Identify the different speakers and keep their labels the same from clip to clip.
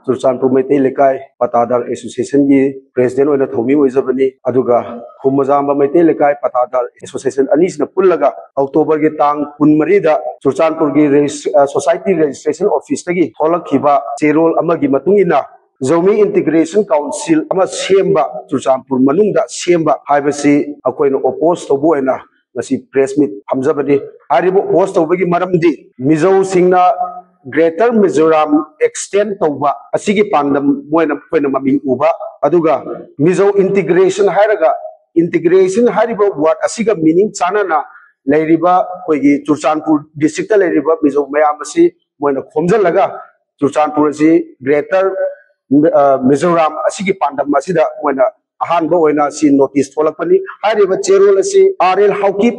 Speaker 1: Churachandpur Meitei Leikai Pattadar association की president ओइना थौमी ओइजबनी अदुगा खुमजाम मैतै लेकाय पतादार एसोसिएशन अनीसना पुल्लगा अक्टोबर के तांग 13 दा चुरचानपुर की सोसाइटी रजिस्ट्रेशन ऑफिस तगी थोलखिबा चेरोल अमगी मतुंगिना जोमी इंटीग्रेशन काउंसिल अमा सेम्बा चुरचानपुर मनुंगदा सेम्बा हाइबसी अकोइना ओपोज तोबोइना ngasi press meet hamjabani aribo post tawbagi maramdi mizo singna greater mizoram extend tawba asigi pandam moina koina mami uba aduga mizo integration hariba word asiga meaning chana na leiriba koigi churchanpur district ta leiriba mizo mayam asi moina khomjalaga churchanpur asi greater mizoram asigi pandam asida moina अहानबो ओइना सी notice थोलकपनी हारिबा चेरोल असी RL Haokip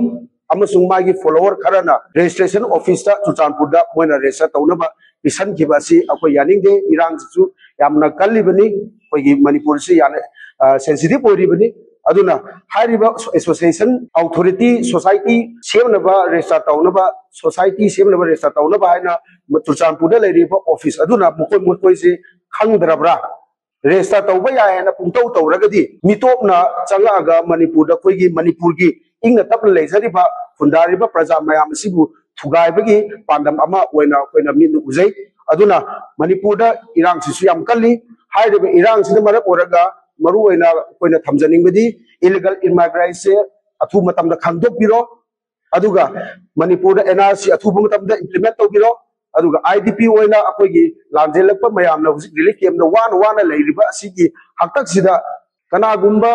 Speaker 1: अमसुंग मागी follower Kharna registration office ता चुरचानपुर दा Moina resistor तौनबा पिसन खिबा सी अको यानिंगदे इरांग सु यामना कल्लिबनी कोइगी मणिपुर से याने sensitive ओरिबनी अदुना हारिबा एसोसिएशन अथॉरिटी सोसाइटी सेमनबा रेजिस्टर तौनबा सोसाइटी सेमनबा रेजिस्टर तौनबा हाइना चुरचानपुर दा लेरिबा ऑफिस अदुना मुकोइ से खंगदरबरा रेजिस्टर तौब यायना पुंतौ तौरगदी मिटोपना चंगागा मणिपुर कोई मणिपुर की इंग तप लेजरिबा खुंदारिबा प्रजा मयाम सिबु थुगाइबगी पांडम अमा ओइना कोइना मिन उजै अदुना मणिपुर इरांग सिसु याम कल्ली हाइरिबा इरांग सिन मरक ओरगा मरु ओइना कोइना थमजनिंगबदी इलीगल इमिग्रेशन अथु मतमदा खांदोपिरो अदुगा मणिपुर एनआरसी अथु मतमदा इंप्लीमेंट तौबिरो अदुगा आईडीपी ओइना अकोगी लांजेलप मयामना हुजिक रिलीफ कैम्प वाना लेरिबा असिगी हक्तक सिदा कनागुंबा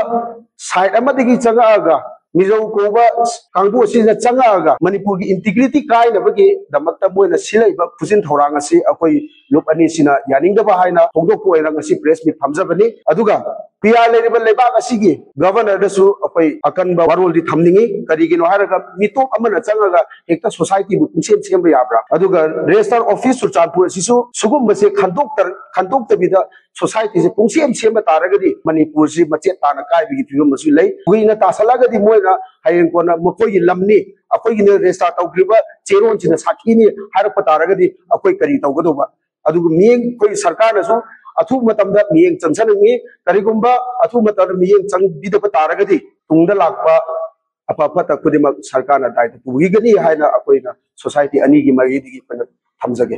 Speaker 1: साइड अमदगी चंगागा मिजो कोबा कांगबो सिना चंगागा मणिपुर की इंटीग्रिटी काइनबगी दमकता मोइना सिलैबा खुजिन थौरांग असि अकोई लुप अनि सिना यानिंगदबा हाइना होंदोक ओइना ngasi प्रेस मीट फमजबनी अदुगा पिया लेरिबा लेबाक असिगी गवर्नर दसु अकोई अकनबा वारोलदि थमनिंगी करिगिनो हारगा मिटोप अमना चंगागा एकता सोसाइटी बु पुंसेम सेम याब्रा अदुगा रजिस्टर ऑफिस चुरचानपुर सिसु सुगुमबसे खंदोक तबिदा सोसाइटी से पुंसेम सेम तारगदी मणिपुर से मचे ताना काइबिगी फिगम मसु लै गुइना तासलागदी मोइना हायें कोना मकोई लमनी अकोई ने रजिस्टर तौग्रिबा चेरोन सिना साखीनी हारप तारगदी अकोई करी तौगदोबा अदुगु मियें कोई सरकार नसु अथु मतमदा मियें चंसनंगी करिगुंबा अथु मतमदा मियें चंगबिदब तारगदी तुंगदा लाकपा अपापता खुदिमक सरकार ना दायित्व पुगिगनी हायना अकोइना सोसाइटी अनी की मरीदी की थमजगे।